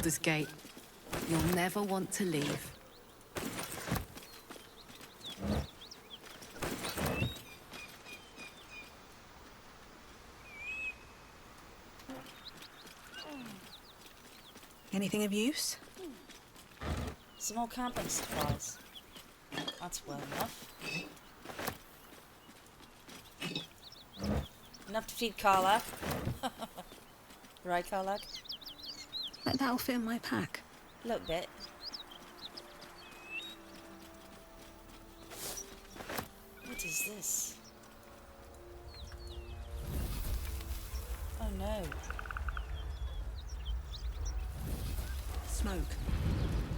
Baldur's Gate. You'll never want to leave. Anything of use? Some more camping supplies. That's well enough. Enough to feed Karlak. Right, Karlak? That'll fit in my pack. A little bit. What is this? Oh no. Smoke.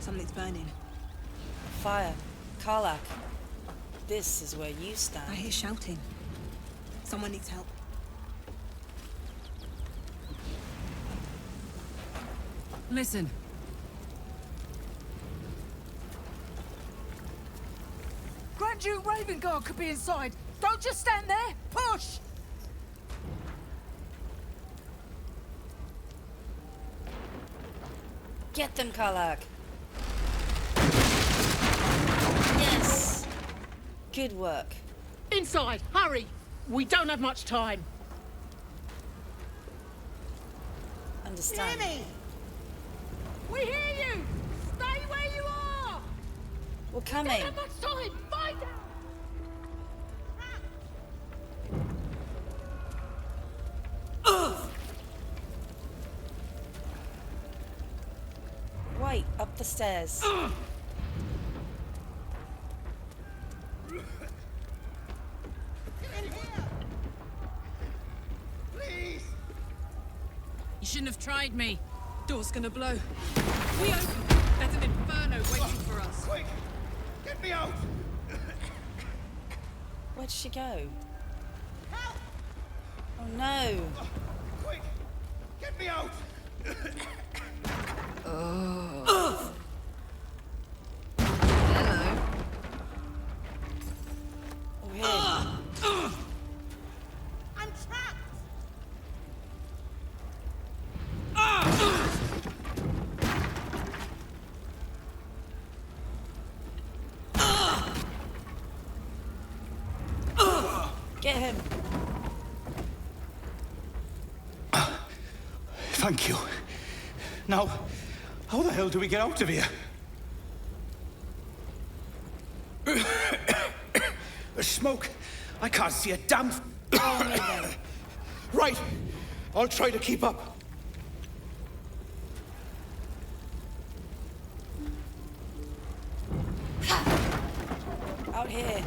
Something's burning. Fire. Karlak. This is where you stand. I hear shouting. Someone needs help. Listen. Grand Duke Ravengard could be inside. Don't just stand there. Push! Get them, Karlak. Yes. Good work. Inside, hurry! We don't have much time. Understand. Lenny! We hear you! Stay where you are! We're Don't coming. have much time! Find out! Wait, up the stairs. You shouldn't have tried me. Door's gonna blow. We open. There's an inferno waiting for us. Quick! Get me out! Where'd she go? Oh no. Quick! Get me out! Hello. Oh, here. I'm trapped! Get him. Thank you. Now, how the hell do we get out of here? The smoke. I can't see a damn... Follow me then. Right. I'll try to keep up. Out here.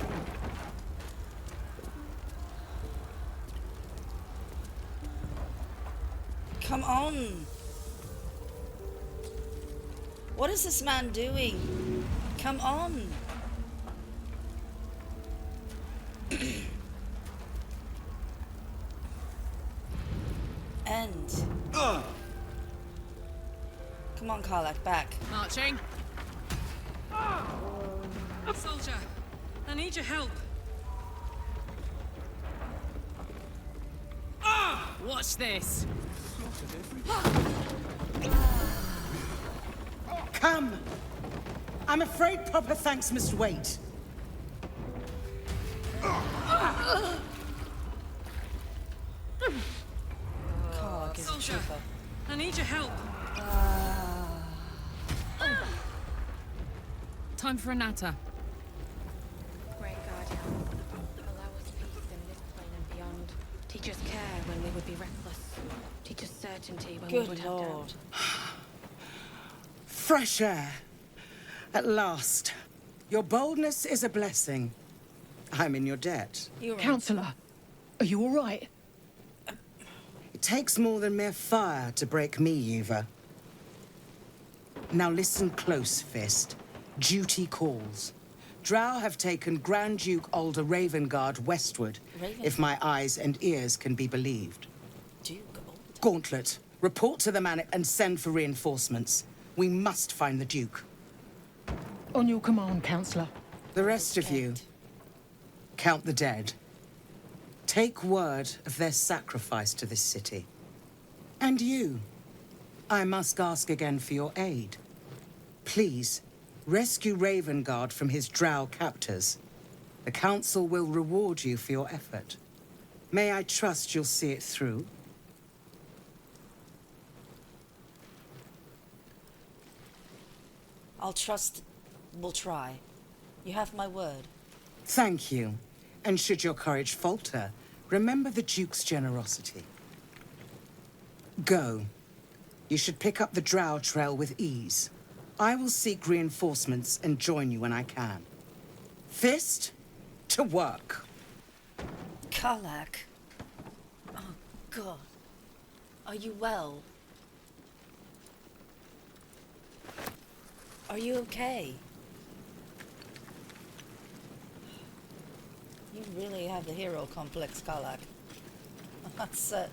Come on. What is this man doing? Come on. End. Come on, Karlak, back. Marching. Soldier, I need your help. Watch this. Come! I'm afraid proper thanks must wait. Karlak is a Soldier, trooper. I need your help. Time for a natter. Great Guardian, allow us peace in this plane and beyond. Teach us care when we would be reckless. Teach us certainty when we would Good have lord. doubt. Fresh air. At last. Your boldness is a blessing. I'm in your debt. You're right. Counselor, are you all right? It takes more than mere fire to break me, Yuva. Now listen close, Fist. Duty calls. Drow have taken Grand Duke Alder Ravengard westward, if my eyes and ears can be believed. Duke Alder. Gauntlet, report to the Manor and send for reinforcements. We must find the Duke. On your command, Counselor. The rest of you, count the dead. Take word of their sacrifice to this city. And you, I must ask again for your aid. Please, rescue Ravengard from his drow captors. The Council will reward you for your effort. May I trust you'll see it through? I'll trust. We'll try. You have my word. Thank you. And should your courage falter, remember the Duke's generosity. Go. You should pick up the drow trail with ease. I will seek reinforcements and join you when I can. Fist, to work. Karlach. Oh, God. Are you well? Are you okay? You really have the hero complex, Karlach. I'm certain.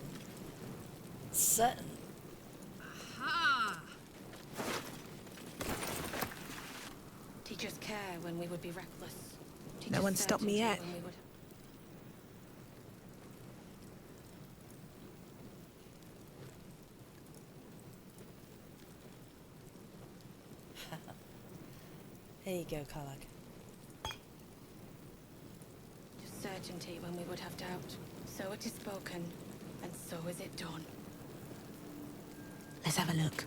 Certain. Ha! Teachers care when we would be reckless. No Teachers one stopped me certainty yet. when we would- Here you go, Karlach. Just certainty when we would have doubt. So it is spoken, and so is it done. Let's have a look.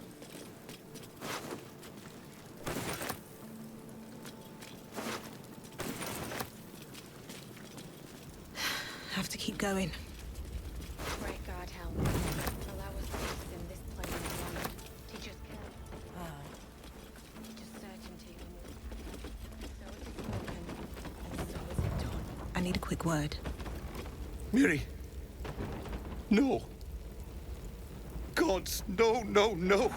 Have to keep going. Great God, help. Allow us peace in this plane and beyond. Teachers care. Ah, Just certainty when we would have doubt. So it is spoken, and so is it done. I need a quick word. Miri. No. Gods, no, no, no.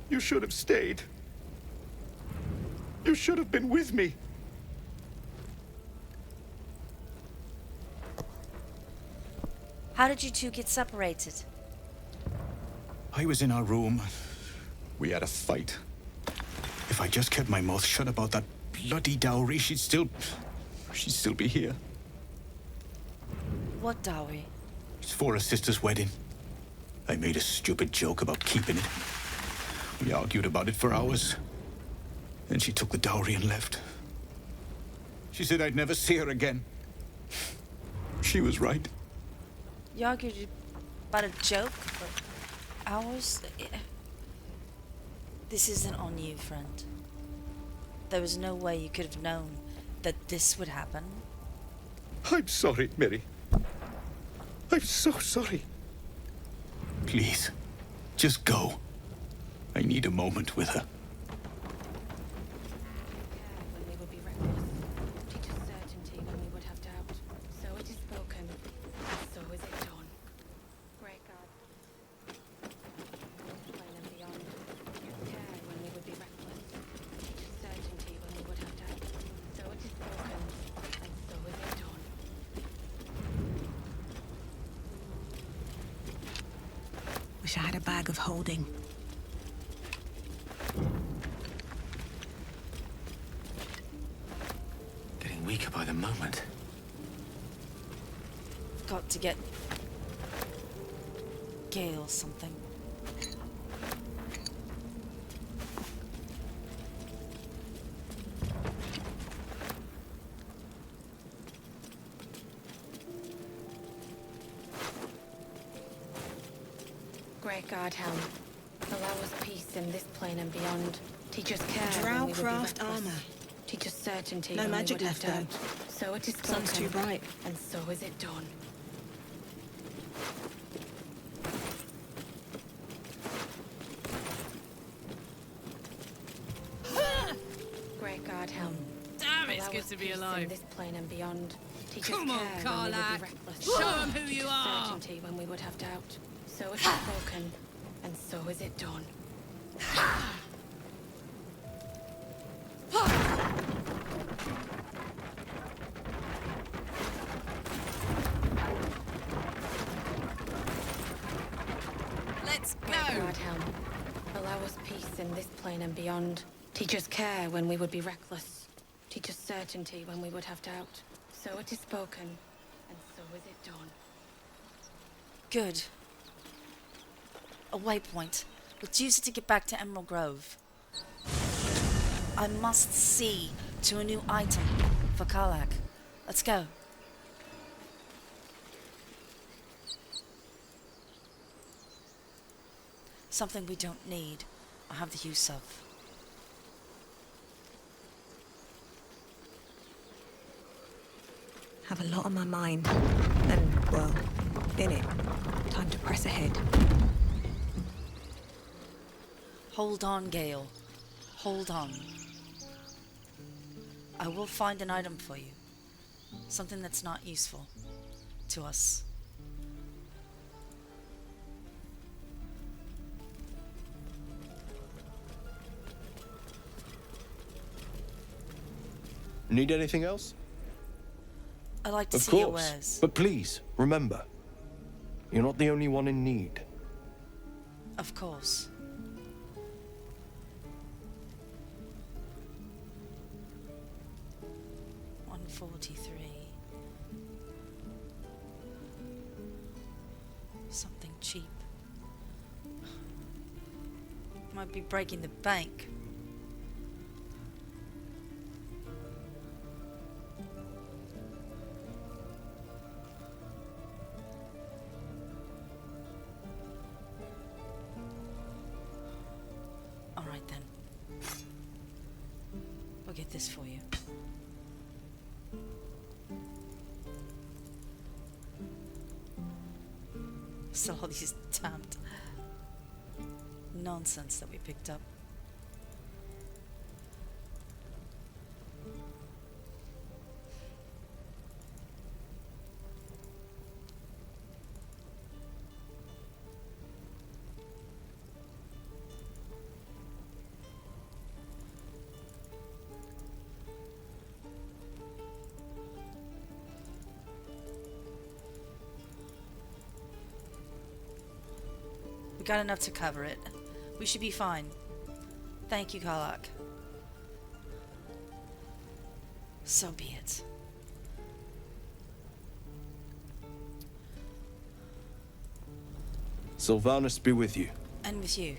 You should have stayed. You should have been with me. how did you two get separated? I was in our room. We had a fight. If I just kept my mouth shut about that bloody dowry, she'd still be here. What dowry? It's for a sister's wedding. I made a stupid joke about keeping it. We argued about it for hours. Then she took the dowry and left. She said I'd never see her again. She was right. You argued about a joke for hours? This isn't on you, friend. There was no way you could have known that this would happen. I'm sorry, Mary. I'm so sorry. Please, just go. I need a moment with her. Care when we would be reckless. Teachers certainty when we would have doubt. So it is spoken, and so is it done. Great God. Plane and beyond. Care when we would be reckless. Teachers certainty when we would have doubt. So it is spoken, and so is it done. Wish I had a bag of holding. Getting weaker by the moment. Got to get Gale something. Great God, Helm. Allow us peace in this plane and beyond. Teach us care when we would be Drowcraft reckless. armor. Teach us certainty No when magic we would have left, doubt. So it is spoken, Sun's too bright. and so is it done. Great God, Helm. Damn, it's Allow good us to be peace in alive. this plane and beyond. Teach Come us on, care when we would Karlach. be reckless. Show 'em who you Teach us are. certainty when we would have doubt. So it is spoken, and so is it done. Let's Great go. God, Helm. Allow us peace in this plane and beyond. Teach us care when we would be reckless. Teach us certainty when we would have doubt. So it is spoken, and so is it done. Good. A waypoint. Let's use it to get back to Emerald Grove. I must see to a new item for Karlach. Let's go. Something we don't need or have the use of. Have a lot on my mind. And, well, in it. Time to press ahead. Hold on, Gale. Hold on. I will find an item for you. Something that's not useful to us. Need anything else? I'd like to Of see your course. wares. But please, remember, you're not the only one in need. Of course. Something cheap. Might be breaking the bank. All right then. We'll get this for you. Still all these damned nonsense that we picked up. We got enough to cover it. We should be fine. Thank you, Karlach. So be it. Sylvanus be with you. And with you.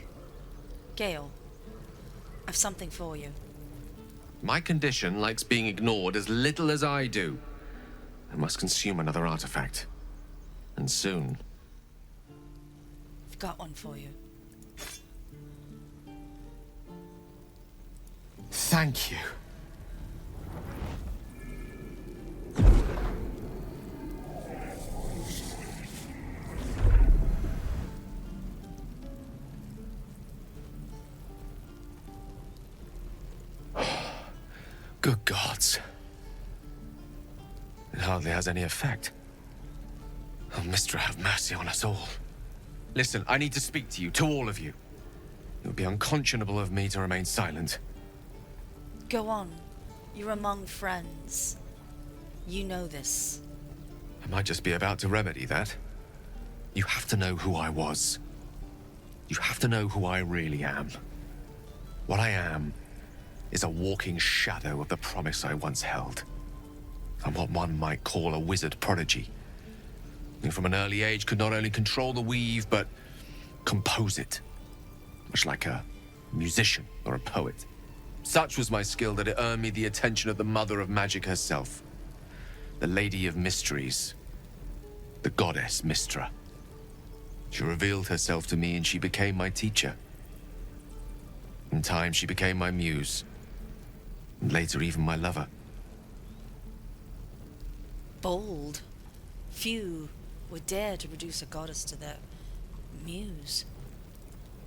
Gale, I've something for you. My condition likes being ignored as little as I do. I must consume another artifact. And soon. I've got one for you. Thank you. Good gods. It hardly has any effect. Oh, Mystra, have mercy on us all. Listen, I need to speak to you, to all of you. It would be unconscionable of me to remain silent. Go on. You're among friends. You know this. I might just be about to remedy that. You have to know who I was. You have to know who I really am. What I am is a walking shadow of the promise I once held. I'm what one might call a wizard prodigy. Who from an early age could not only control the weave, but compose it. Much like a musician or a poet. Such was my skill that it earned me the attention of the mother of magic herself. The Lady of Mysteries. The goddess Mystra. She revealed herself to me and she became my teacher. In time, she became my muse. And later, even my lover. Bold. Few would dare to reduce a goddess to their muse.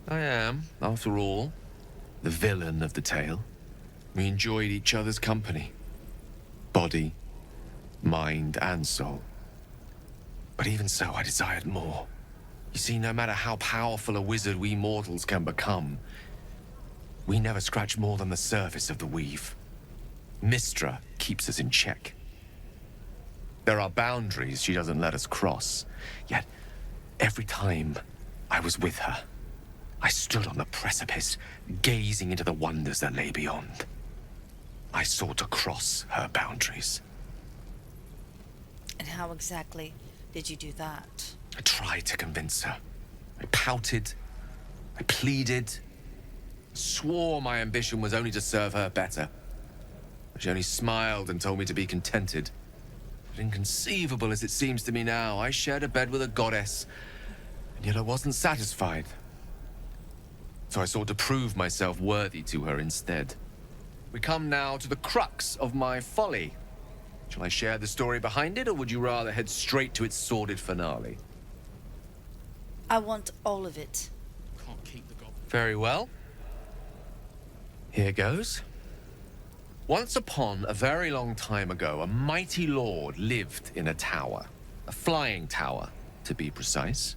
I am, after all, the villain of the tale. We enjoyed each other's company. Body, mind, and soul. But even so, I desired more. You see, no matter how powerful a wizard we mortals can become, we never scratch more than the surface of the weave. Mystra keeps us in check. There are boundaries she doesn't let us cross. Yet, every time I was with her, I stood on the precipice, gazing into the wonders that lay beyond. I sought to cross her boundaries. And how exactly did you do that? I tried to convince her. I pouted. I pleaded, swore my ambition was only to serve her better. But she only smiled and told me to be contented. But inconceivable as it seems to me now, I shared a bed with a goddess, and yet I wasn't satisfied. So I sought to prove myself worthy to her instead. We come now to the crux of my folly. Shall I share the story behind it, or would you rather head straight to its sordid finale? I want all of it. Very well. Here goes. Once upon a very long time ago, a mighty lord lived in a tower. A flying tower, to be precise.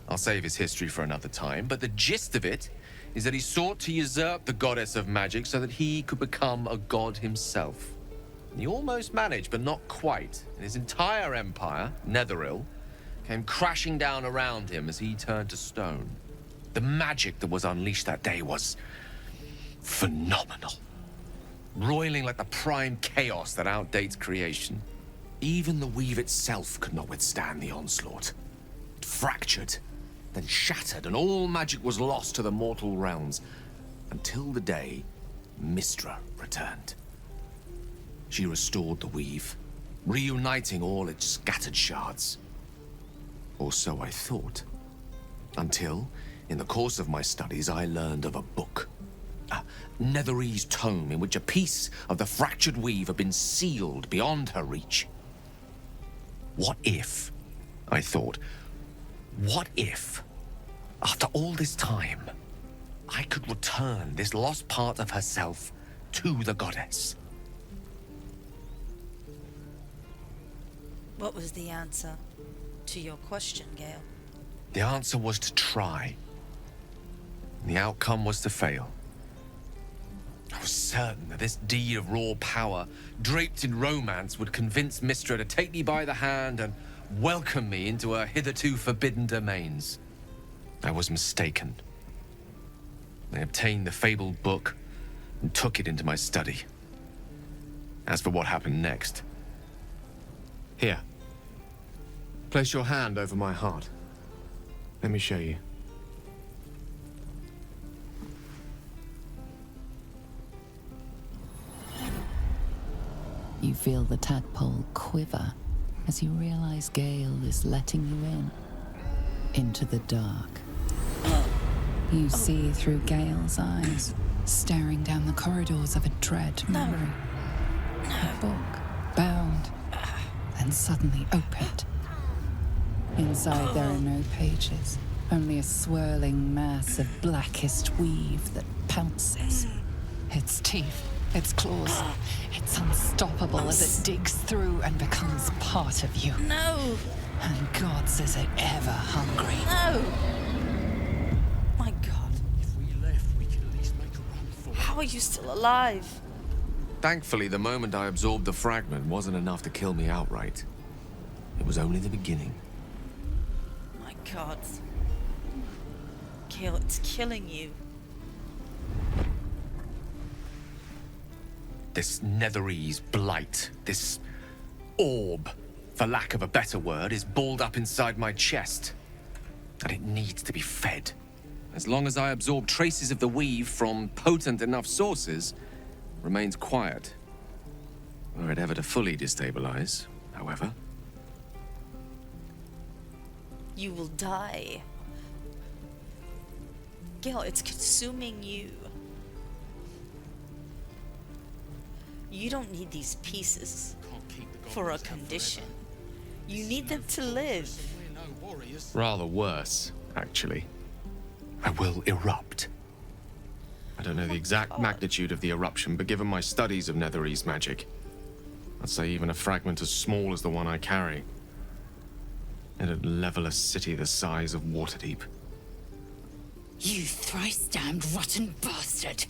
I'll save his history for another time, but the gist of it is that he sought to usurp the goddess of magic so that he could become a god himself. And he almost managed, but not quite. And his entire empire, Netheril, came crashing down around him as he turned to stone. The magic that was unleashed that day was phenomenal. Roiling like the prime chaos that outdates creation. Even the weave itself could not withstand the onslaught. It fractured, then shattered, and all magic was lost to the mortal realms, until the day Mystra returned. She restored the weave, reuniting all its scattered shards. Or so I thought. Until, in the course of my studies, I learned of a book. A Netherese tome in which a piece of the fractured weave had been sealed beyond her reach. What if, I thought, what if, after all this time, I could return this lost part of herself to the goddess? What was the answer to your question, Gale? The answer was to try. The outcome was to fail. I was certain that this deed of raw power, draped in romance, would convince Mystra to take me by the hand and welcome me into her hitherto forbidden domains. I was mistaken. I obtained the fabled book and took it into my study. As for what happened next... Here. Place your hand over my heart. Let me show you. You feel the tadpole quiver as you realize Gale is letting you in. Into the dark. You see through Gale's eyes, staring down the corridors of a dread memory. A book, bound, then suddenly opened. Inside there are no pages, only a swirling mass of blackest weave that pounces. Its teeth, its claws, it's unstoppable as it digs through and becomes part of you. No! And gods, is it ever hungry. No! My God. If we left, we could at least make a run for it. How are you still alive? Thankfully, the moment I absorbed the fragment wasn't enough to kill me outright. It was only the beginning. My God. Gale, it's killing you. This Netherese blight, this orb, for lack of a better word, is balled up inside my chest. And it needs to be fed. As long as I absorb traces of the weave from potent enough sources, it remains quiet. Were it ever to fully destabilize, however. You will die. Gale, it's consuming you. You don't need these pieces for a condition. You need them to live. Rather worse, actually. I will erupt. I don't know the exact magnitude of the eruption, but given my studies of Netherese magic, I'd say even a fragment as small as the one I carry, it'd level a city the size of Waterdeep. You thrice-damned rotten bastard!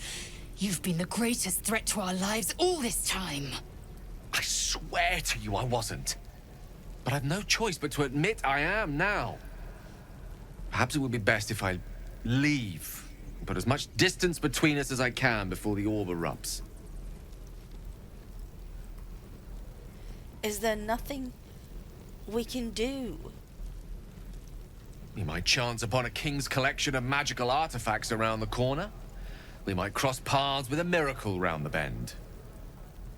You've been the greatest threat to our lives all this time! I swear to you I wasn't. But I've no choice but to admit I am now. Perhaps it would be best if I leave and put as much distance between us as I can before the orb erupts. Is there nothing we can do? We might chance upon a king's collection of magical artifacts around the corner. We might cross paths with a miracle round the bend.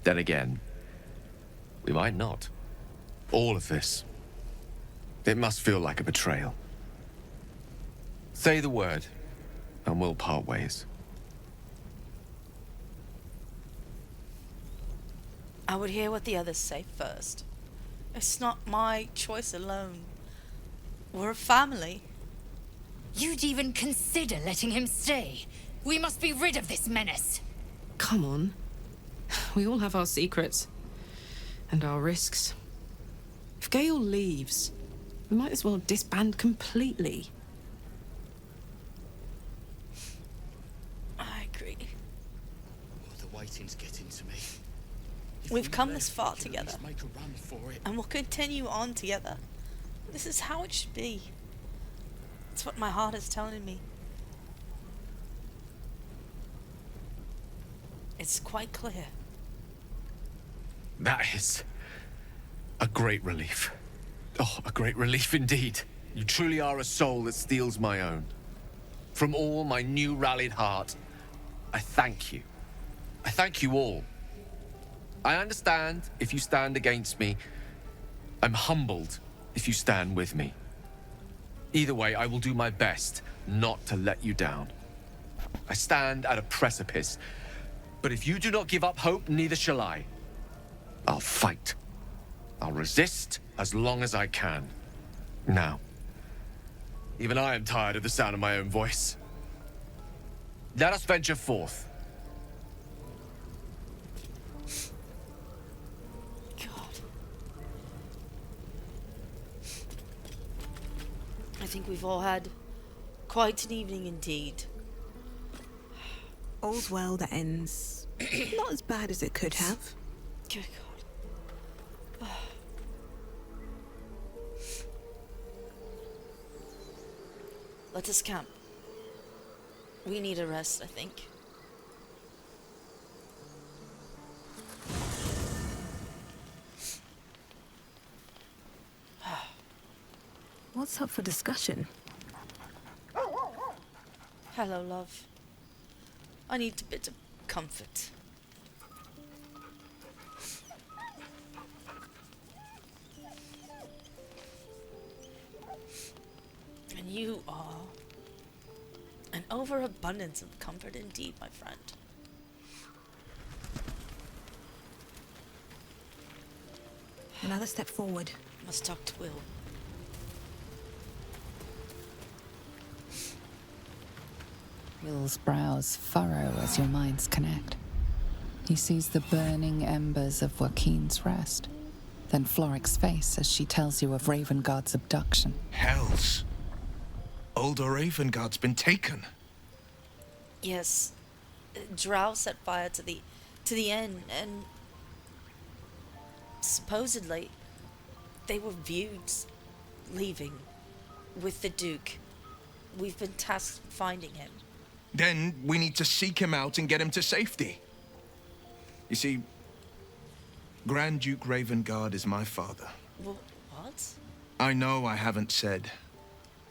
Then again, we might not. All of this. It must feel like a betrayal. Say the word, and we'll part ways. I would hear what the others say first. It's not my choice alone. We're a family. You'd even consider letting him stay. We must be rid of this menace. Come on. We all have our secrets. And our risks. If Gale leaves, we might as well disband completely. I agree. Oh, the waiting's getting to me. We've come this far together. And we'll continue on together. This is how it should be. It's what my heart is telling me. It's quite clear. That is a great relief. Oh, a great relief indeed. You truly are a soul that steals my own. From all my new rallied heart, I thank you. I thank you all. I understand if you stand against me. I'm humbled if you stand with me. Either way, I will do my best not to let you down. I stand at a precipice, but if you do not give up hope, neither shall I. I'll fight. I'll resist as long as I can. Now, even I am tired of the sound of my own voice. Let us venture forth. I think we've all had quite an evening indeed. All's well that ends not as bad as it could have. Good God. Let us camp. We need a rest, I think. What's up for discussion? Hello, love. I need a bit of comfort. And you are an overabundance of comfort indeed, my friend. Another step forward. Must talk to Will. Will's brows furrow as your minds connect. He sees the burning embers of Joaquin's rest, then Floric's face as she tells you of Ravengard's abduction. Hells. Older Ravengard's been taken. Yes. Drow set fire to the inn, and supposedly they were viewed leaving with the Duke. We've been tasked with finding him. Then we need to seek him out and get him to safety. You see, Grand Duke Ravengard is my father. What? I know I haven't said.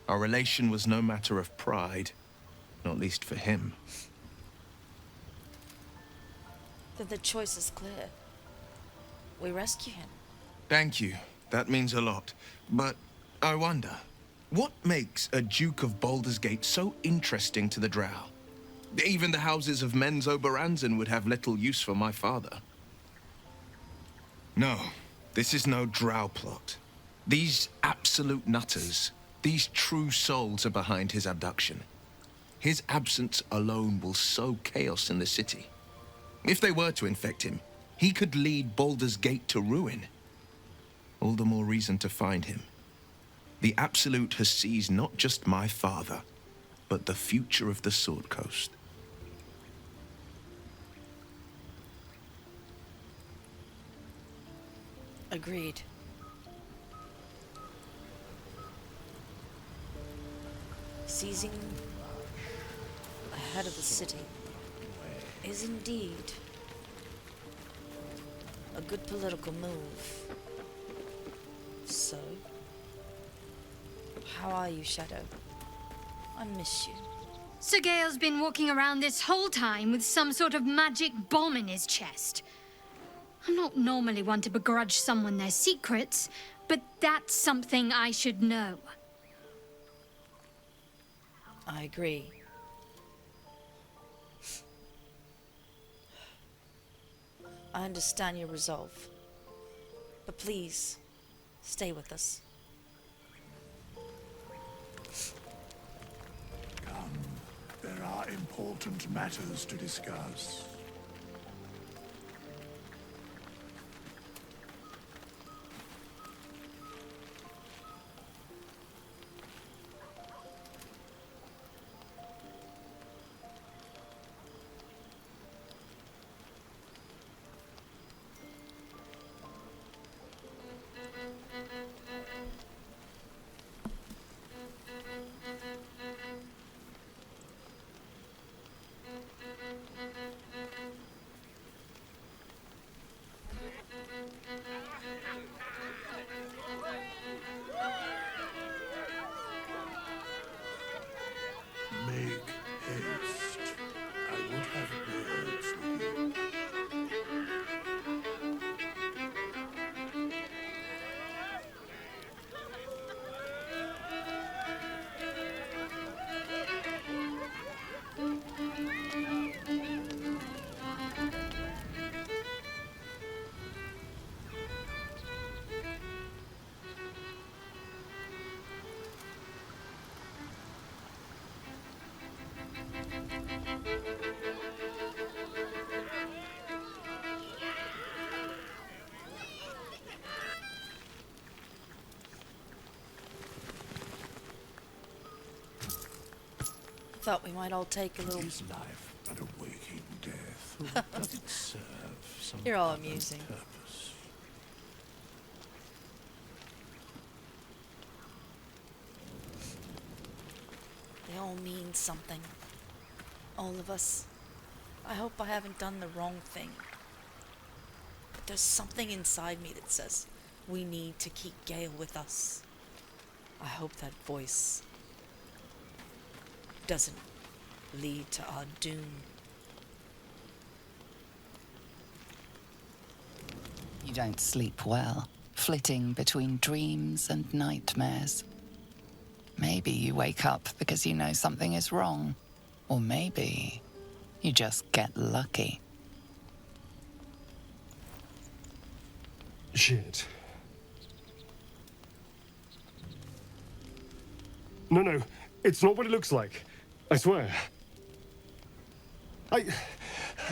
Our relation was no matter of pride, not least for him. Then the choice is clear. We rescue him. Thank you. That means a lot. But I wonder, what makes a Duke of Baldur's Gate so interesting to the Drow? Even the houses of Men's Oberanzen would have little use for my father. No, this is no Drow plot. These absolute nutters, these true souls are behind his abduction. His absence alone will sow chaos in the city. If they were to infect him, he could lead Baldur's Gate to ruin. All the more reason to find him. The Absolute has seized not just my father, but the future of the Sword Coast. Agreed. Seizing ahead of the city is indeed a good political move. So, How are you, Shadow? I miss you. Sir Gale's been walking around this whole time with some sort of magic bomb in his chest. I'm not normally one to begrudge someone their secrets, but that's something I should know. I agree. I understand your resolve. But please, stay with us. Come, there are important matters to discuss. Make haste. I would have words with you. Thought we might all take a little... Is life but a waking death, or does it serve some You're all other amusing. purpose? They all mean something. All of us. I hope I haven't done the wrong thing. But there's something inside me that says we need to keep Gale with us. I hope that voice doesn't lead to our doom. You don't sleep well, flitting between dreams and nightmares. Maybe you wake up because you know something is wrong. Or maybe you just get lucky. Shit. No, it's not what it looks like. I swear. I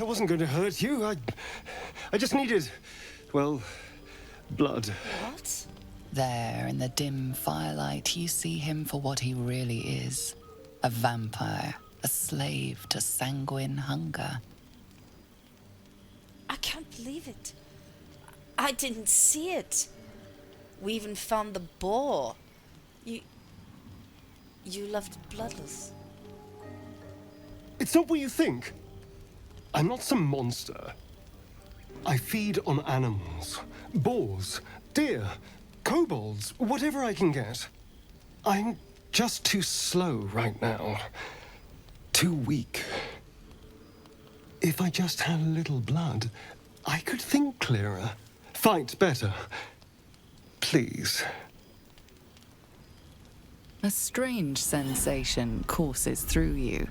wasn't going to hurt you. I just needed, well, blood. What? There, in the dim firelight, you see him for what he really is. A vampire, a slave to sanguine hunger. I can't believe it. I didn't see it. We even found the boar. You left bloodless. It's not what you think. I'm not some monster. I feed on animals, boars, deer, kobolds, whatever I can get. I'm just too slow right now. Too weak. If I just had a little blood, I could think clearer, fight better. Please. A strange sensation courses through you,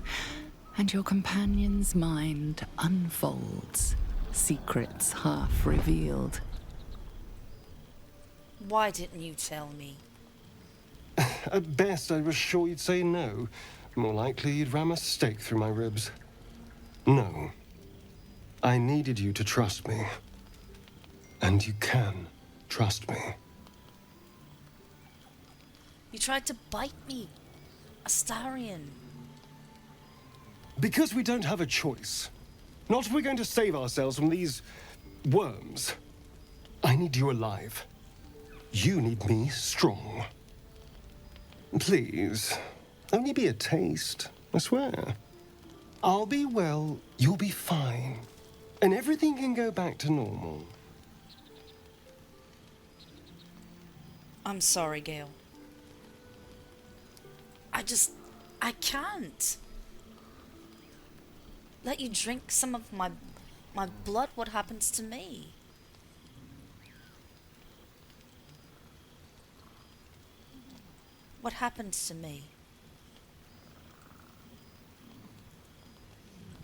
and your companion's mind unfolds, secrets half revealed. Why didn't you tell me? At best, I was sure you'd say no. More likely, you'd ram a stake through my ribs. No. I needed you to trust me. And you can trust me. You tried to bite me. Astarion. Because we don't have a choice. Not if we're going to save ourselves from these worms. I need you alive. You need me strong. Please, only be a taste, I swear. I'll be well, you'll be fine. And everything can go back to normal. I'm sorry, Gale. I can't. Let you drink some of my blood, what happens to me? What happens to me?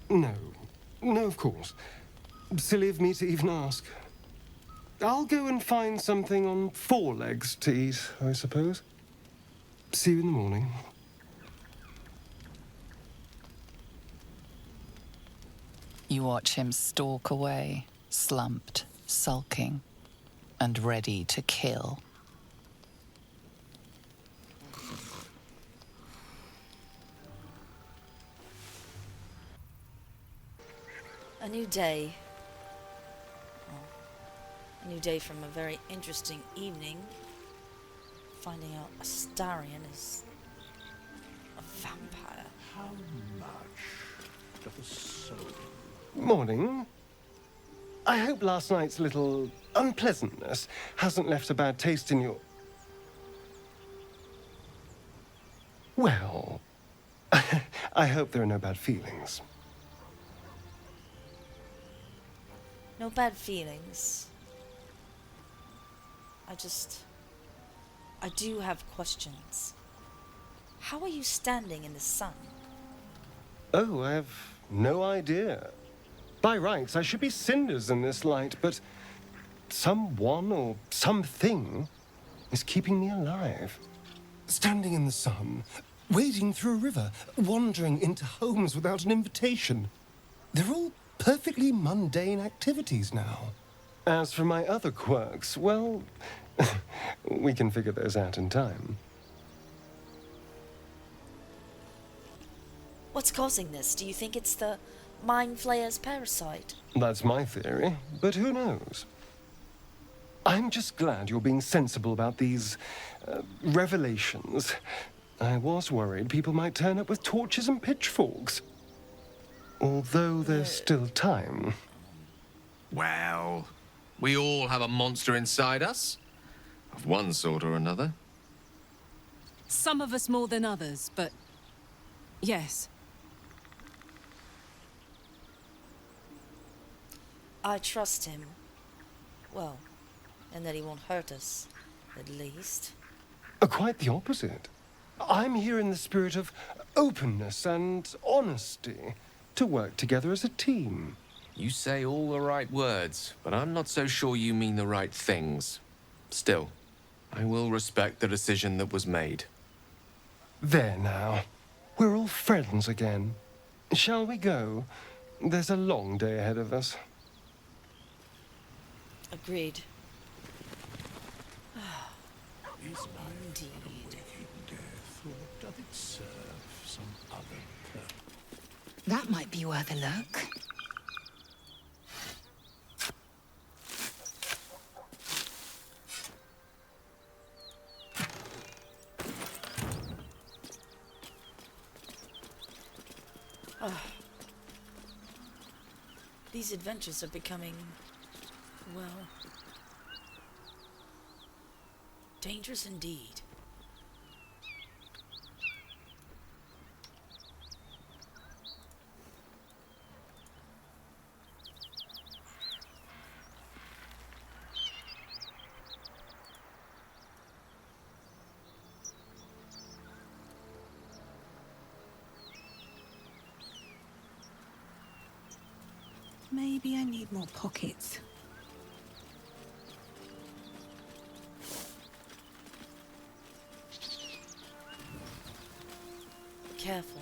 No. No, of course. Silly of me to even ask. I'll go and find something on 4 legs to eat, I suppose. See you in the morning. You watch him stalk away, slumped, sulking, and ready to kill. A new day. Well, a new day from a very interesting evening. Finding out Astarion is a vampire. How much doth a soul? Morning. I hope last night's little unpleasantness hasn't left a bad taste in your... Well, I hope there are no bad feelings. No bad feelings. I do have questions. How are you standing in the sun? Oh, I have no idea. By rights, I should be cinders in this light, but someone or something is keeping me alive. Standing in the sun, wading through a river, wandering into homes without an invitation. They're all perfectly mundane activities now. As for my other quirks, well, we can figure those out in time. What's causing this? Do you think it's the Mindflayer's parasite? That's my theory, but who knows? I'm just glad you're being sensible about these revelations. I was worried people might turn up with torches and pitchforks. Although there's still time. Well, we all have a monster inside us, of one sort or another. Some of us more than others, but yes. I trust him. Well, and that he won't hurt us, at least. Quite the opposite. I'm here in the spirit of openness and honesty, to work together as a team. You say all the right words, but I'm not so sure you mean the right things. Still, I will respect the decision that was made. There now. We're all friends again. Shall we go? There's a long day ahead of us. Agreed. Is life a wicked death, or doth it serve some other purpose? That might be worth a look. These adventures are becoming, well, dangerous indeed. Maybe I need more pockets. Careful.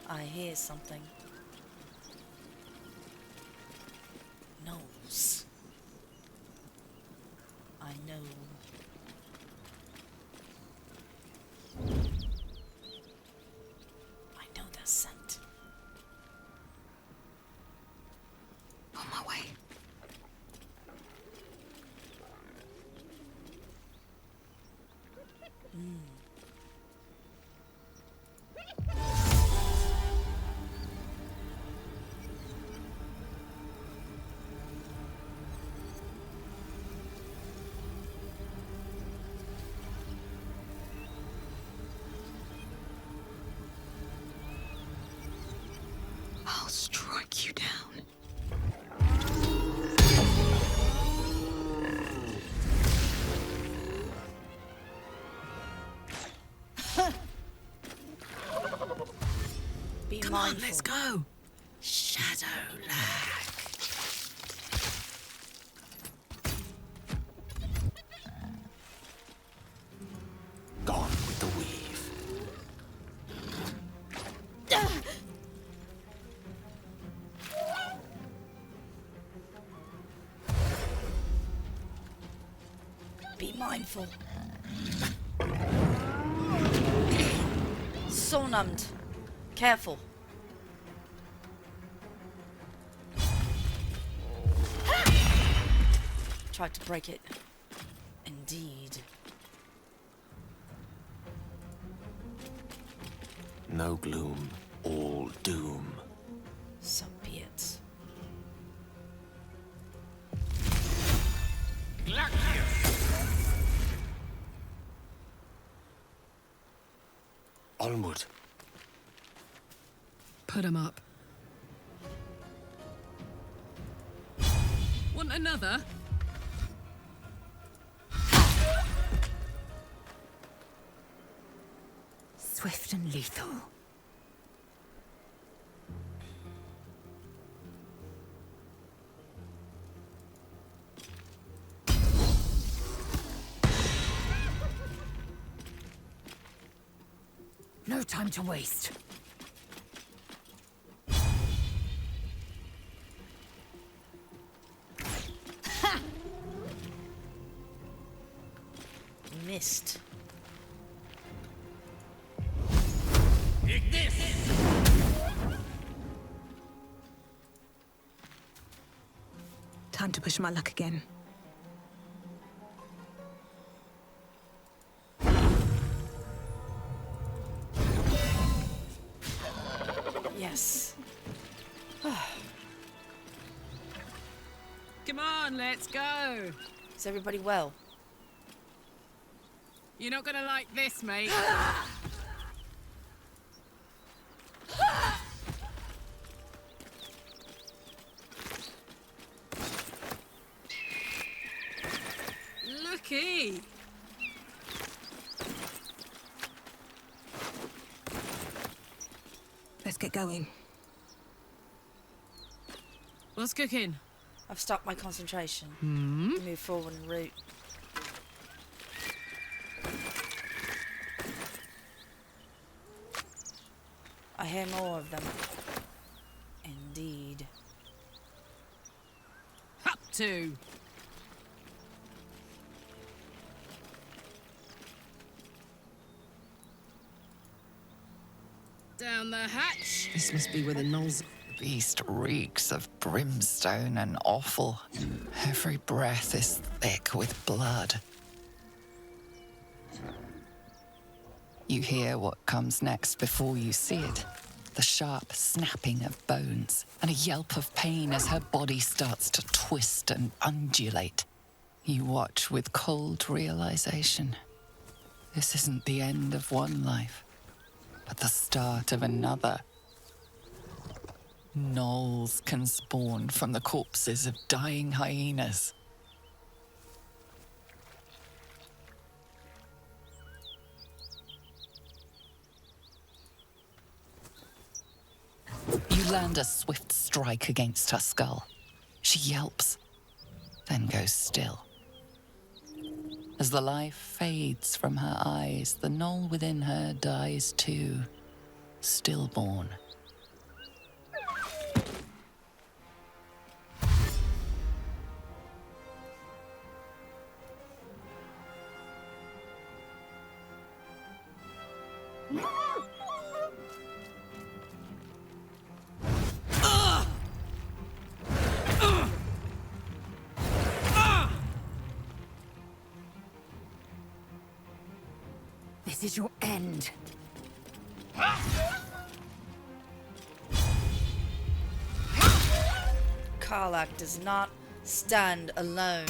I hear something. Nose. I know. I know their scent. On my way. mindful. Let's go. Shadowlag. Gone with the weave. Be mindful. So numbed. Careful. Tried to break it. Indeed. No gloom, all doom. So be it. Onward. Put 'em up. Want another? Swift and lethal. No time to waste. Missed. Time to push my luck again. Yes. Come on, let's go. Is everybody well? You're not gonna like this, mate. Looky. Let's get going. What's cooking? I've stopped my concentration. Move forward en route. I hear more of them. Indeed. Up to. Down the hatch. This must be where the gnolls... The beast reeks of brimstone and offal. Every breath is thick with blood. You hear what comes next before you see it. The sharp snapping of bones and a yelp of pain as her body starts to twist and undulate. You watch with cold realization. This isn't the end of one life, but the start of another. Gnolls can spawn from the corpses of dying hyenas. You land a swift strike against her skull. She yelps, then goes still. As the life fades from her eyes, the gnoll within her dies too, stillborn. This is your end. Karlach does not stand alone.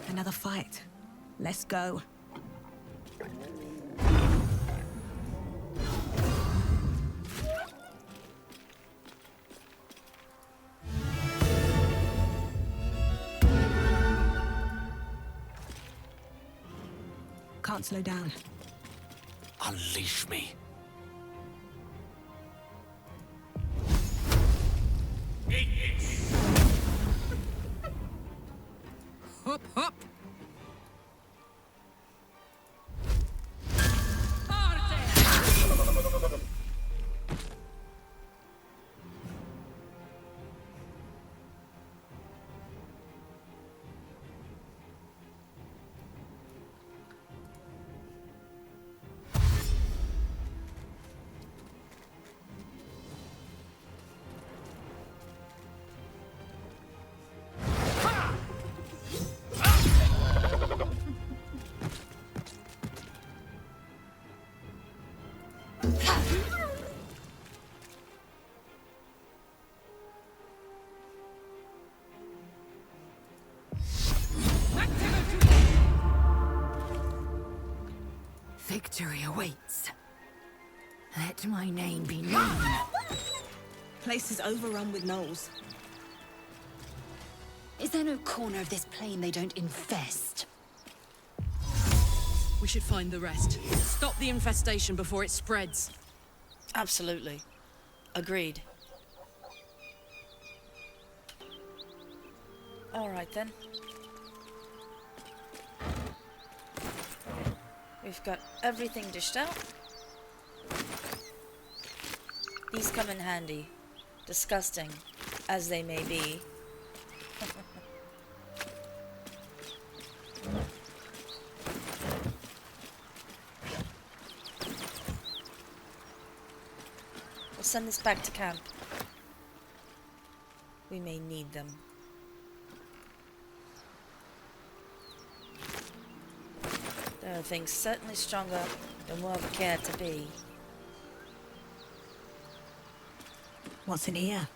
Another fight. Let's go. can't slow down. Unleash me. Hop, hop! Victory awaits. Let my name be known. Place is overrun with gnolls. Is there no corner of this plain they don't infest? We should find the rest. Stop the infestation before it spreads. Absolutely. Agreed. Alright then. We've got everything dished out. These come in handy. Disgusting as they may be. We'll send this back to camp. We may need them. There are things certainly stronger than we'll ever care to be. What's in here?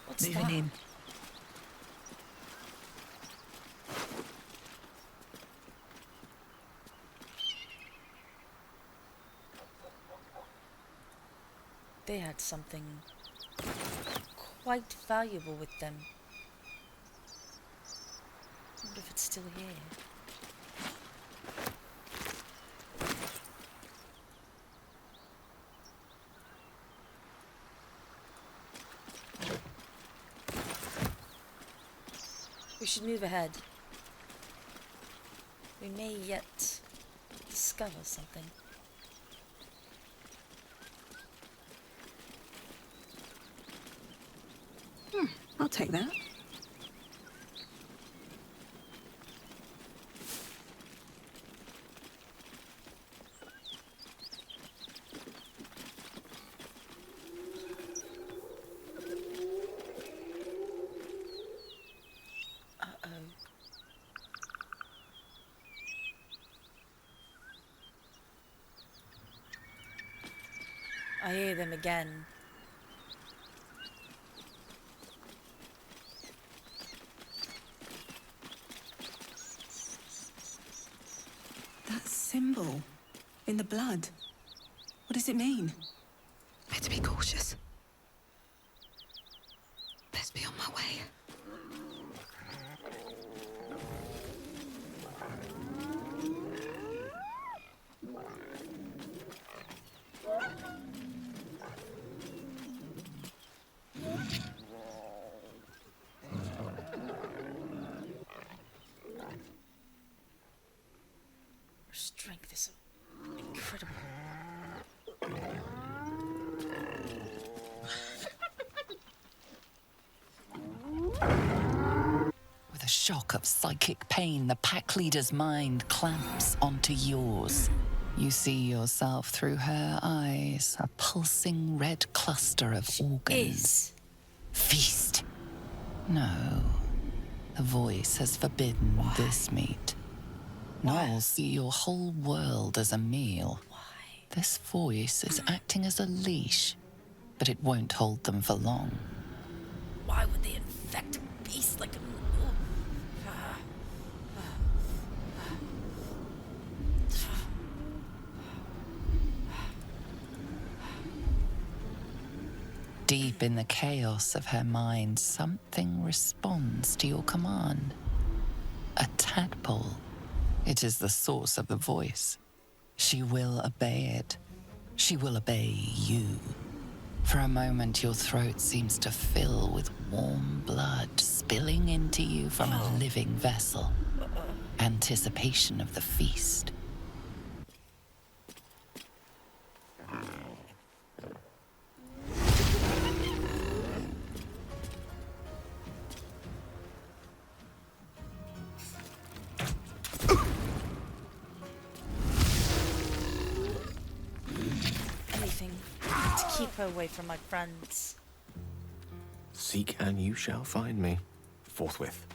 What's Moving that? in. They had something quite valuable with them. I wonder if it's still here. We should move ahead. We may yet discover something. I'll take that. I hear them again. That symbol in the blood. What does it mean? Better be cautious. Best be on my way. Her strength is incredible. With a shock of psychic pain, the pack leader's mind clamps onto yours. You see yourself through her eyes, a pulsing red cluster of organs. Feast. No. The voice has forbidden this meat. Gnolls see your whole world as a meal. This voice is acting as a leash, but it won't hold them for long. Why would they infect a beast like a... Deep in the chaos of her mind, something responds to your command. A tadpole. It is the source of the voice. She will obey it. She will obey you. For a moment, your throat seems to fill with warm blood spilling into you from a living vessel. Anticipation of the feast. Anything to keep her away from my friends. Seek and you shall find me. Forthwith.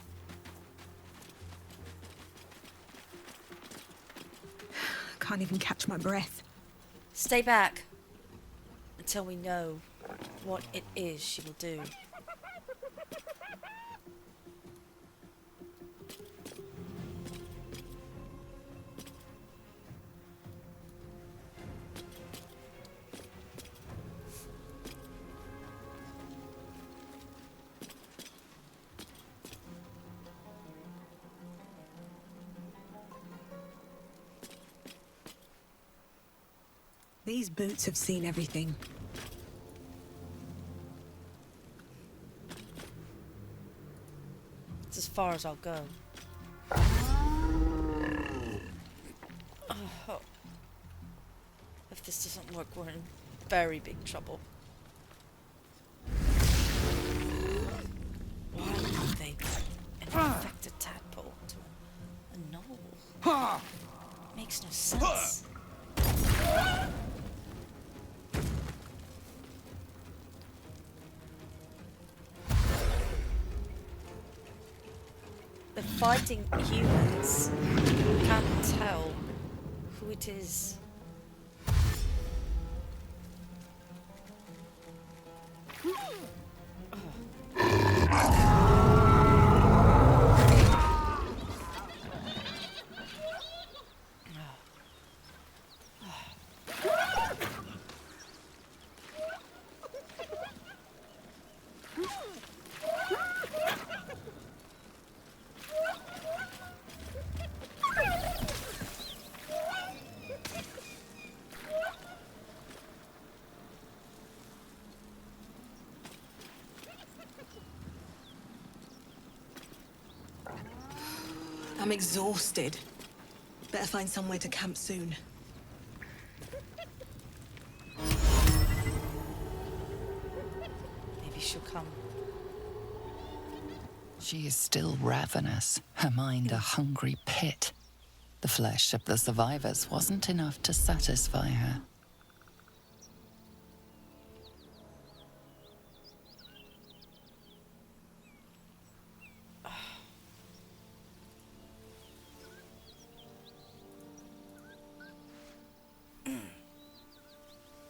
Can't even catch my breath. Stay back until we know what it is she will do. These boots have seen everything. It's as far as I'll go. Oh. If this doesn't work, we're in very big trouble. Why would they infect a tadpole to a knoll? Makes no sense. They're fighting humans. Can't tell who it is. I'm exhausted. Better find somewhere to camp soon. Maybe she'll come. She is still ravenous, her mind a hungry pit. The flesh of the survivors wasn't enough to satisfy her.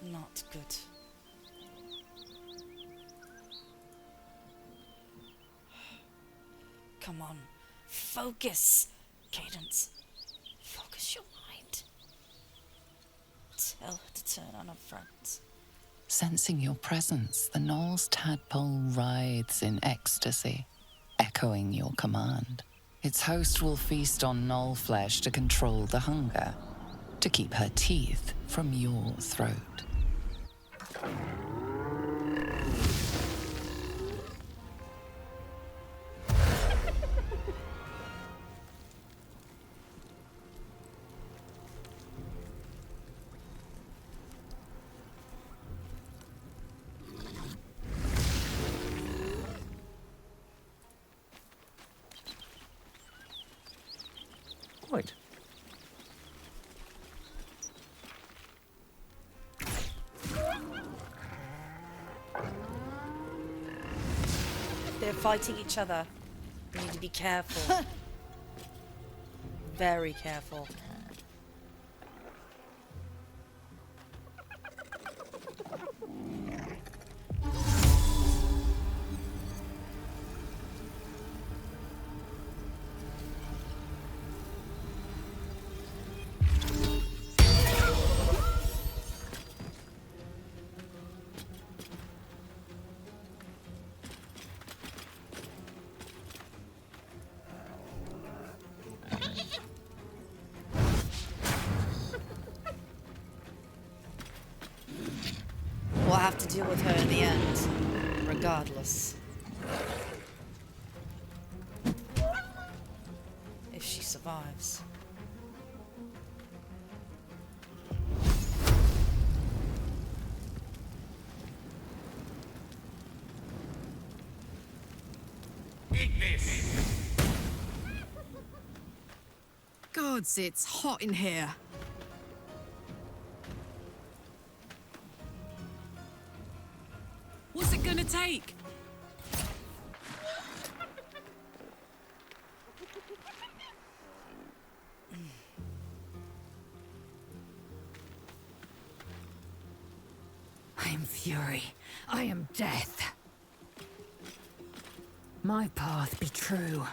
Not good. Come on. Focus, Cadence. Focus your mind. Tell her to turn on her friends. Sensing your presence, the knoll's tadpole writhes in ecstasy, echoing your command. Its host will feast on knoll flesh to control the hunger, to keep her teeth from your throat. Quite. They're fighting each other. We need to be careful. Very careful. have to deal with her in the end, regardless. If she survives. Gods, it's hot in here. What's it gonna take? I am fury. I am death. My path be true.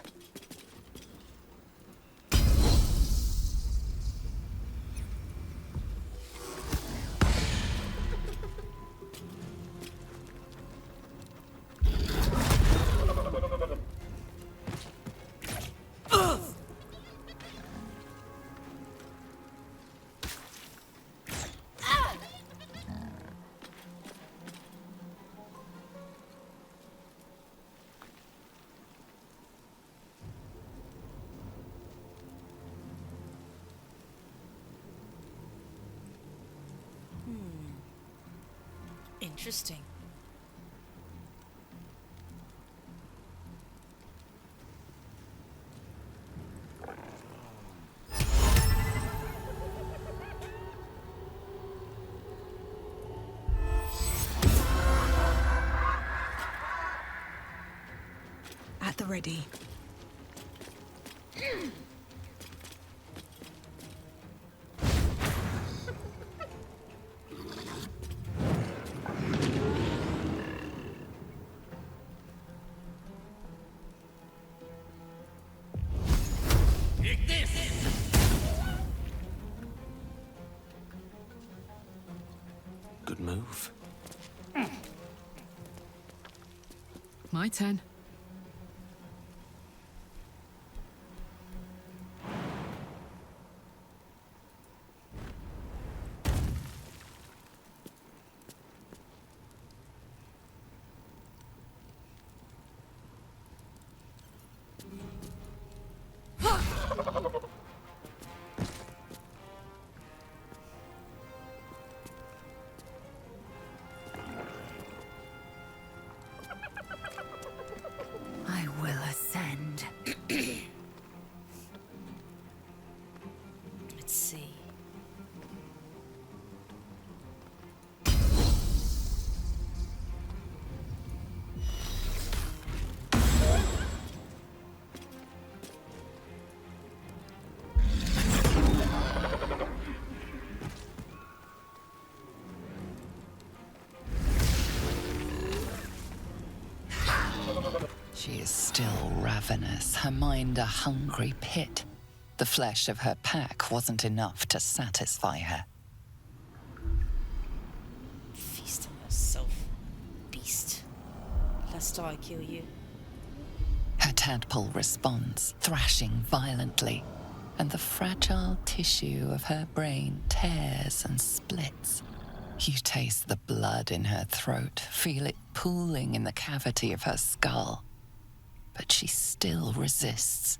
Interesting. At the ready. Good move. My turn. I will ascend. Let's see. She is still ravenous, her mind a hungry pit. The flesh of her pack wasn't enough to satisfy her. Feast on yourself, beast. Lest I kill you. Her tadpole responds, thrashing violently, and the fragile tissue of her brain tears and splits. You taste the blood in her throat, feel it pooling in the cavity of her skull. But she still resists.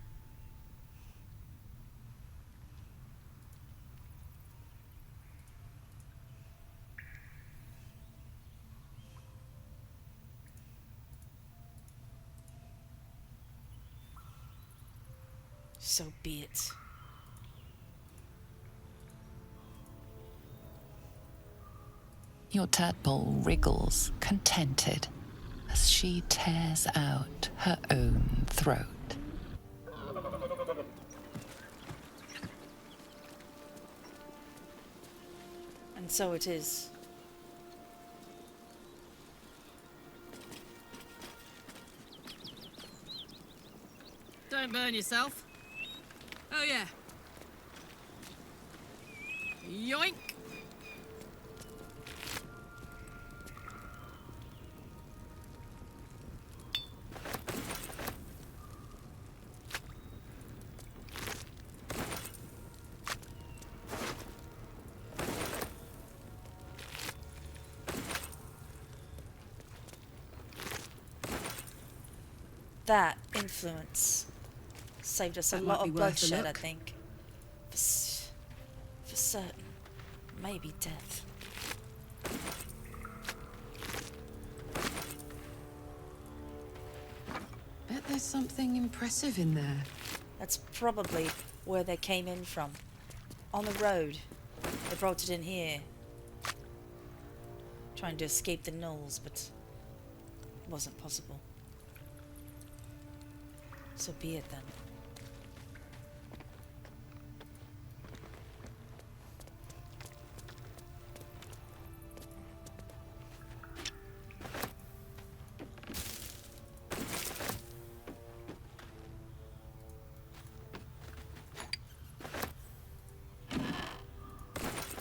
So be it. Your tadpole wriggles, contented, as she tears out her own throat. And so it is. Don't burn yourself. Oh yeah. Yoink! That influence saved us a lot of bloodshed, I think. For certain. Maybe death. Bet there's something impressive in there. That's probably where they came in from. On the road. They brought it in here. Trying to escape the gnolls, but it wasn't possible. So be it then.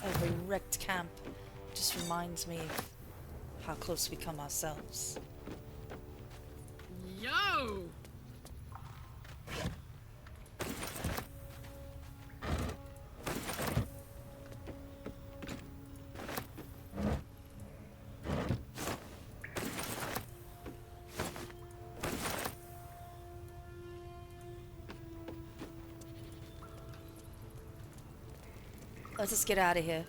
Every wrecked camp just reminds me of how close we come ourselves. Yo! Let us get out of here.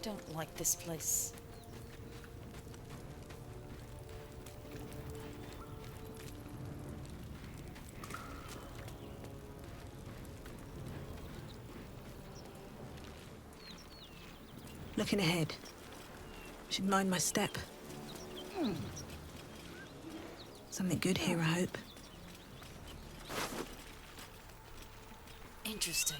Don't like this place. Looking ahead. Should mind my step. Something good here, I hope. Interesting.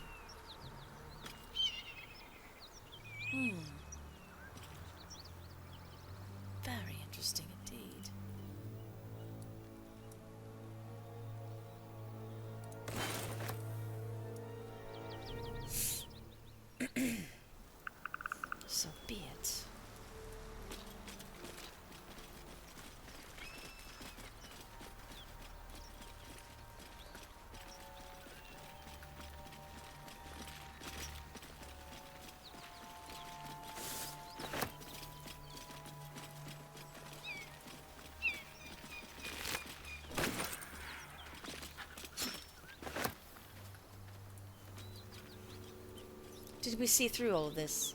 Very interesting indeed. So be it. Did we see through all of this?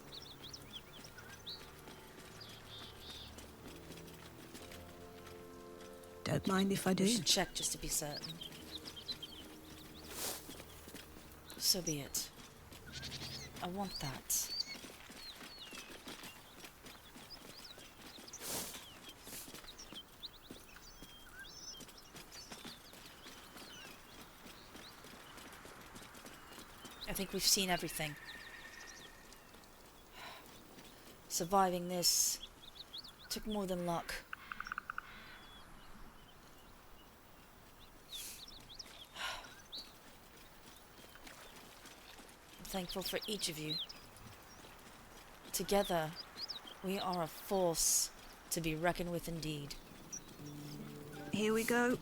Don't mind if I do. We should check just to be certain. So be it. I want that. I think we've seen everything. Surviving this took more than luck. I'm thankful for each of you. Together, we are a force to be reckoned with indeed. Here we go.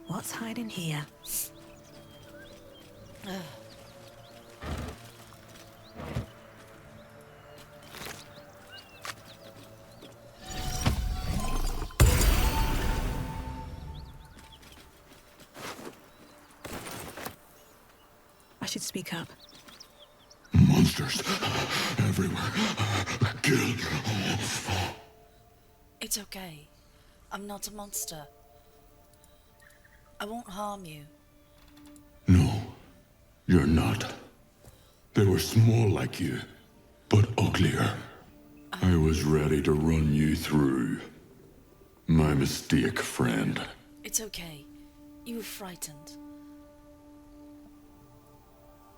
What's hiding here? I should speak up. Monsters everywhere. Kill. It's okay. I'm not a monster. I won't harm you. No, you're not. They were small like you, but uglier. I was ready to run you through. My mistake, friend. It's okay. You were frightened.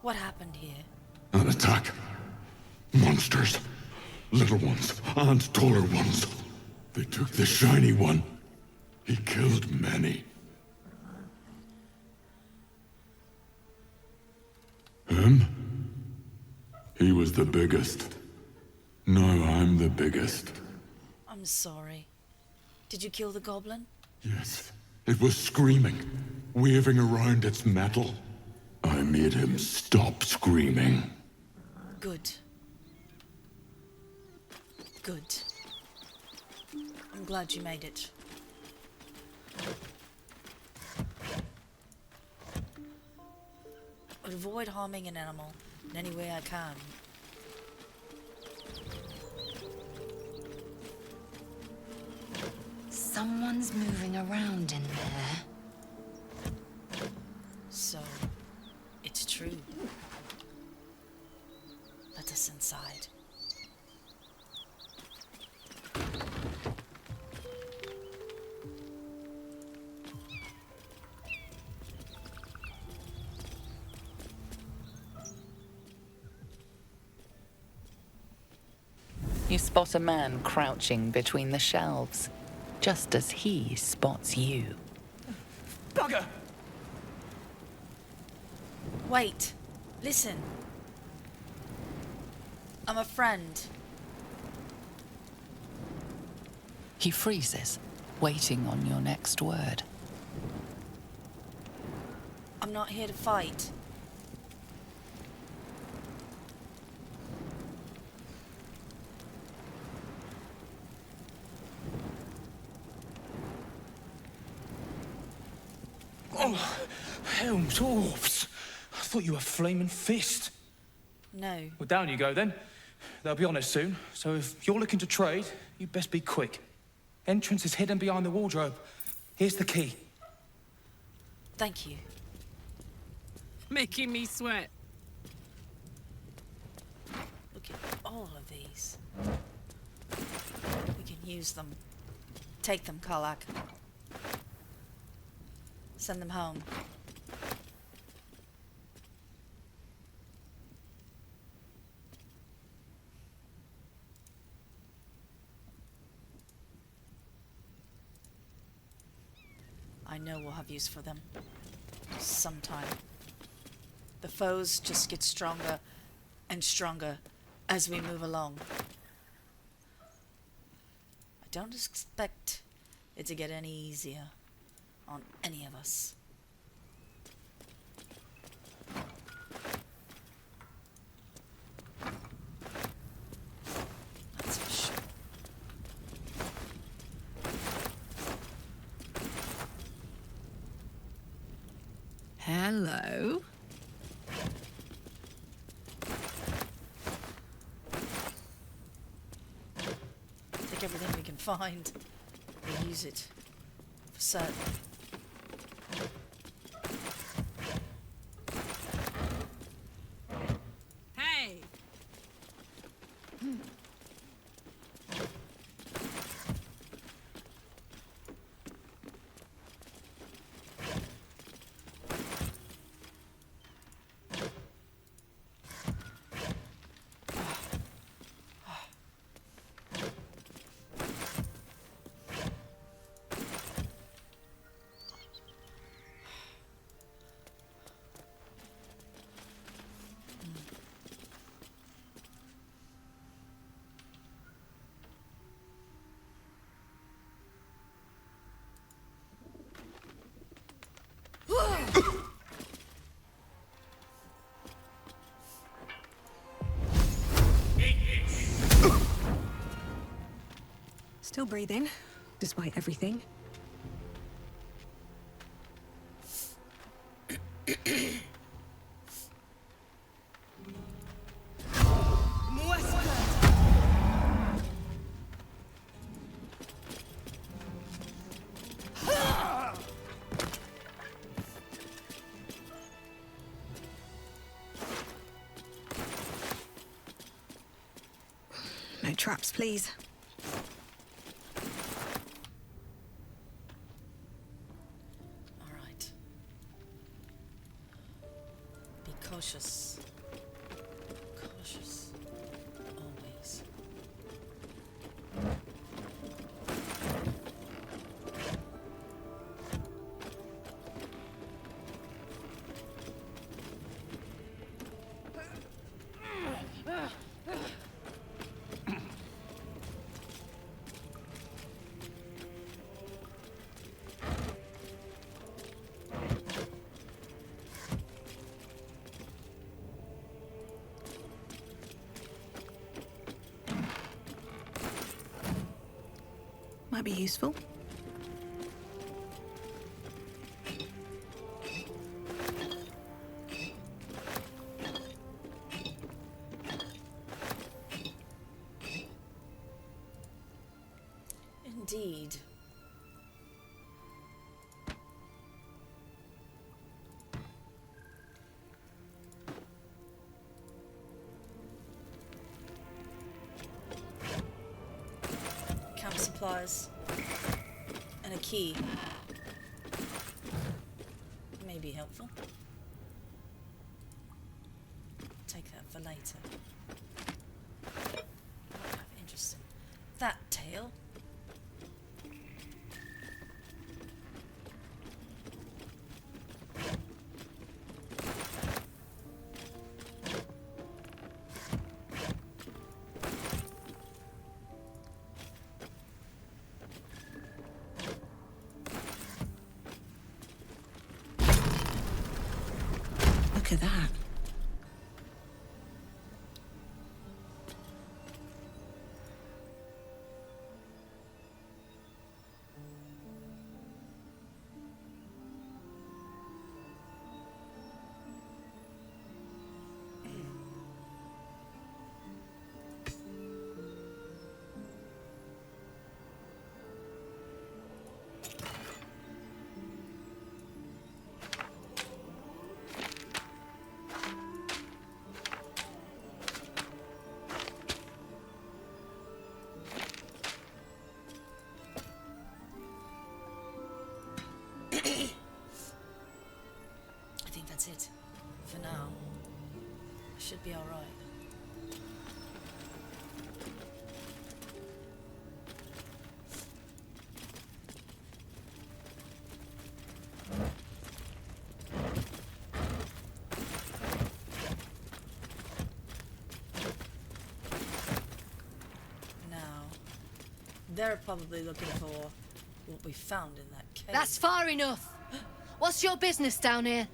What happened here? An attack. Monsters. Little ones and taller ones. They took the shiny one. He killed many. Him? He was the biggest. Now I'm the biggest. I'm sorry. Did you kill the goblin? Yes. It was screaming, waving around its metal. I made him stop screaming. Good. Good. I'm glad you made it. Avoid harming an animal in any way I can. Someone's moving around in there. So, it's true. Let us inside. You spot a man crouching between the shelves, just as he spots you. Bugger! Wait. Listen. I'm a friend. He freezes, waiting on your next word. I'm not here to fight. Oh, hell, dwarfs. I thought you were Flaming Fist. No. Well, down you go then. They'll be on us soon, so if you're looking to trade, you best be quick. Entrance is hidden behind the wardrobe. Here's the key. Thank you. Making me sweat. Look at all of these. We can use them. Take them, Karlak. Send them home. I know we'll have use for them. Sometime. The foes just get stronger and stronger as we move along. I don't expect it to get any easier on any of us. That's for sure. Hello. Take everything we can find. We'll use it for certain. Hey. Still breathing, despite everything. No traps, please. Cautious. Cautious. Always. Might be useful. Indeed. Camp supplies. And a key. May be helpful. Take that for later. Interesting. That tail. Look at that. I think that's it. For now. I should be alright. Now, they're probably looking for what we found in that cave. That's far enough. What's your business down here?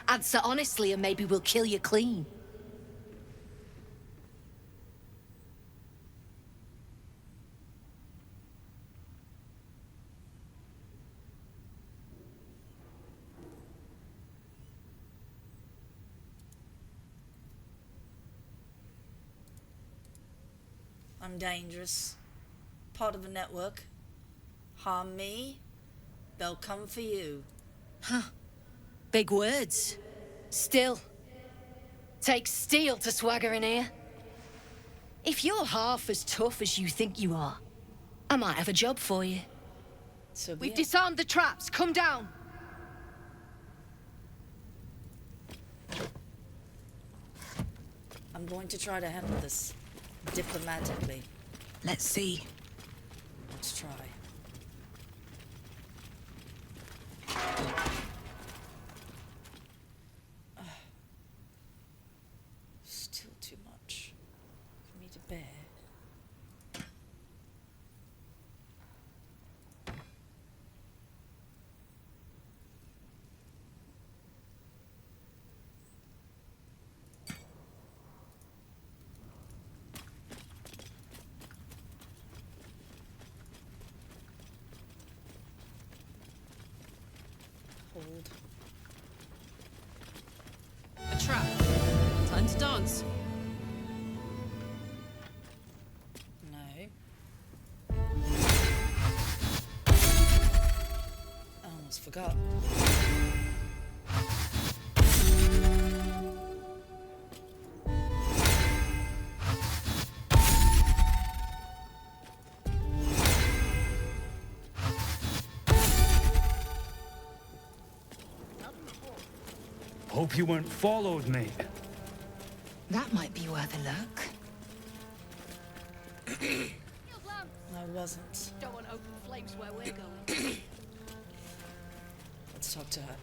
Answer honestly and maybe we'll kill you clean. I'm dangerous. Part of a network. Harm me, they'll come for you. Huh. Big words. Still. Takes steel to swagger in here. If you're half as tough as you think you are, I might have a job for you. So We've disarmed the traps. Come down. I'm going to try to handle this diplomatically. Let's see. Let's try. Still too much for me to bear. Hold. A trap. Time to dance. No. I almost forgot. Hope you weren't followed, mate. That might be worth a look. I wasn't. Don't want open flames where we're going. Let's talk to her.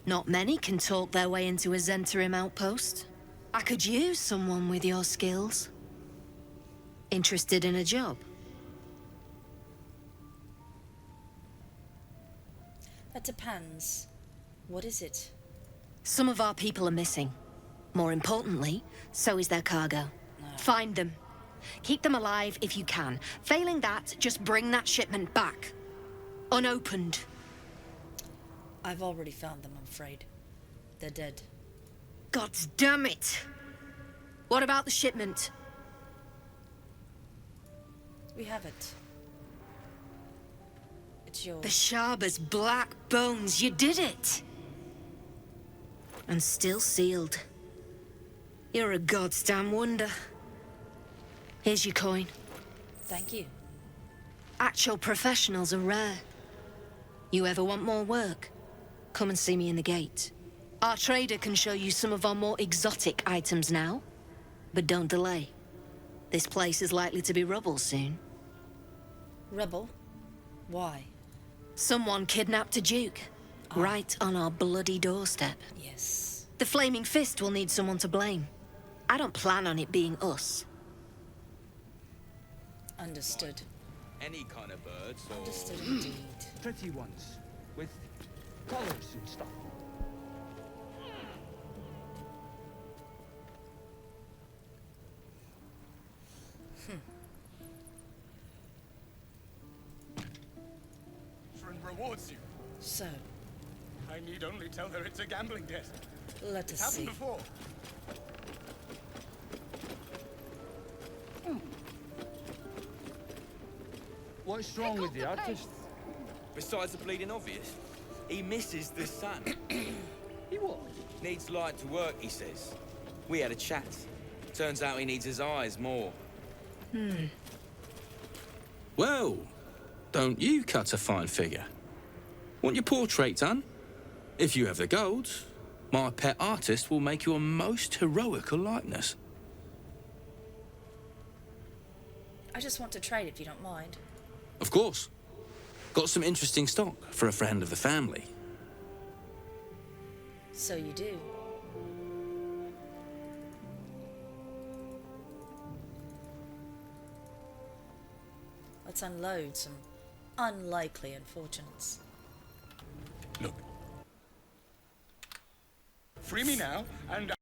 Not many can talk their way into a Zentarim outpost. I could use someone with your skills. Interested in a job? That depends. What is it? Some of our people are missing. More importantly, so is their cargo. Find them. Keep them alive if you can. Failing that, just bring that shipment back. Unopened. I've already found them, I'm afraid. They're dead. God damn it! What about the shipment? We have it. It's yours. The Sharba's black bones, you did it! And still sealed. You're a goddamn wonder. Here's your coin. Thank you. Actual professionals are rare. You ever want more work? Come and see me in the gate. Our trader can show you some of our more exotic items now. But don't delay. This place is likely to be rubble soon. Rubble? Why? Someone kidnapped a duke. Right on our bloody doorstep. Yes. The Flaming Fist will need someone to blame. I don't plan on it being us. Understood. Any kind of birds or... Understood indeed. Pretty ones, with colors and stuff. Friend rewards you. So, I need only tell her it's a gambling desk. let us see. Happened before. What's wrong with the artist? Besides the bleeding obvious, he misses the sun. He what? Needs light to work, he says. We had a chat. Turns out he needs his eyes more. Well, don't you cut a fine figure? Want your portrait done? If you have the gold, my pet artist will make you a most heroical likeness. I just want to trade if you don't mind. Of course. Got some interesting stock for a friend of the family. So you do. Let's unload some unlikely unfortunates. Look. Free me now, and